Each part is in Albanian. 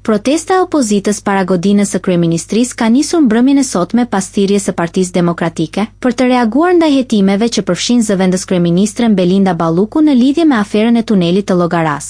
Protesta e opozitës para godinës së kryeministrisë ka nisur mbrëmjen e sotme pas thirrjes së Partisë Demokratike për të reaguar ndaj hetimeve që përfshin zëvendës kryeministren Belinda Balluku në lidhje me aferën e tunelit të Llogaras.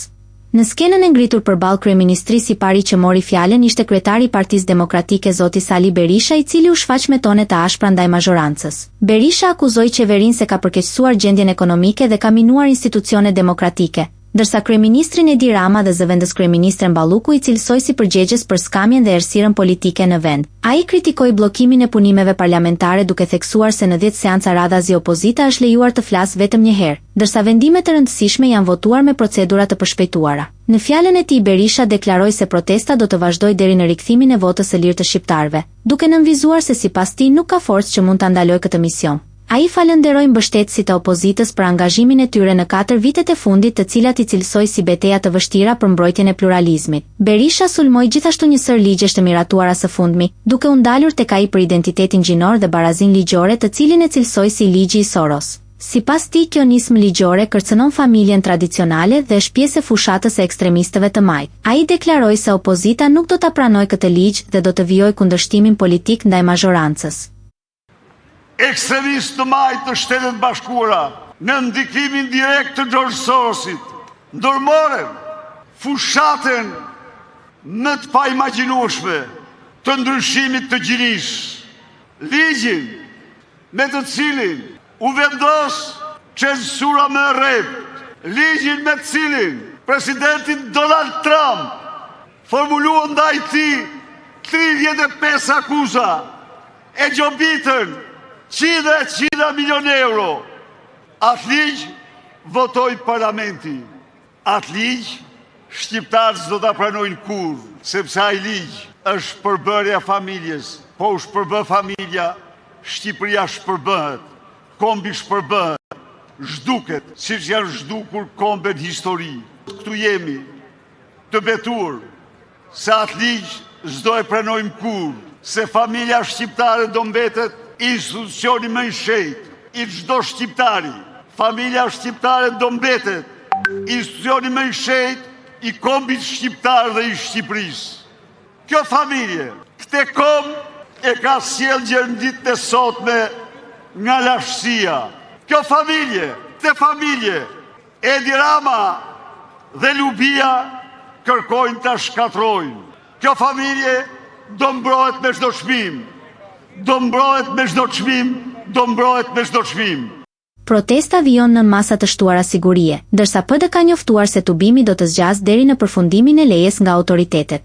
Në skenën e ngritur përballë kryeministrisë i pari që mori fjalën ishte kryetari i Partisë Demokratike zoti Sali Berisha, i cili u shfaq me tone të ashpra ndaj mazhorancës. Berisha akuzoi qeverinë se ka përkeqësuar gjendjen ekonomike dhe ka minuar institucionet demokratike, ndërsa kryeministrin Edi Rama dhe zëvendës kryeministren Balluku i cilësoi si përgjegjës për skamjen dhe errësirën politike në vend. Ai kritikoi bllokimin e punimeve parlamentare duke theksuar se në 10 seanca radhazi opozita është lejuar të flasë vetëm një herë, ndërsa vendimet e rëndësishme janë votuar me procedura të përshpejtuara. Në fjalën e tij Berisha deklaroi se protesta do të vazhdojë deri në rikthimin e votës së lirë të shqiptarëve, duke nënvizuar se sipas tij nuk ka forcë që mund ta ndalojë këtë mision. Ai falënderoi mbështetësit e opozitës për angazhimin e tyre në 4 vitet e fundit, të cilat i cilësoi si betejë të vështira për mbrojtjen e pluralizmit. Berisha sulmoi gjithashtu një sër ligjesh të miratuara së fundmi, duke u ndalur tek ai për identitetin gjinor dhe barazinë ligjore, të cilin e cilësoi si ligji i Soros. Sipas tij, kjo nismë ligjore kërcënon familjen tradicionale dhe është pjesë e fushatës së ekstremistëve të majt. Ai deklaroi se opozita nuk do ta pranojë këtë ligj dhe do të vijojë kundërshtimin politik ndaj mazhorancës. Ekstremistë të majtë të Shtetet Bashkuara, në ndikimin direkt të George Sorosit, ndërmorën fushatën më të paimagjinueshme të ndryshimit të gjinisë, ligjin me të cilin u vendos censura me rrep, ligjin me të cilin presidenti Donald Trump formulua ndaj tij 35 akuza e gjobitën qindra milion euro. Atë ligj votoi parlamenti. Atë ligj shqiptarët s'do ta pranojnë kurrë, sepse ai ligj është përbërja familjes. Po u shpërbë familja, Shqipëria shpërbëhet, kombi shpërbëhet, zhduket, siç janë zhdukur kombet histori. Këtu jemi të betur se atë ligj s'do e pranojmë kurrë, se familja shqiptare do mbetet institucioni më i shenjtë i çdo shqiptari. Familja shqiptare do mbetet institucioni më i shenjtë i kombit shqiptar dhe i Shqipërisë. Kjo familje, këtë komb e ka sjell gjendit e sotme nga lashësia. Kjo familje, këtë familje, Edi Rama dhe Lubia kërkojnë ta shkatrojnë. Kjo familje do mbrohet me çdo çmim. Do mbrohet me çdo çmim, do mbrohet me çdo çmim. Protesta vijon nën masa të shtuara sigurie, ndërsa PD ka njoftuar se tubimi do të zgjasë deri në përfundimin e lejes nga autoritetet.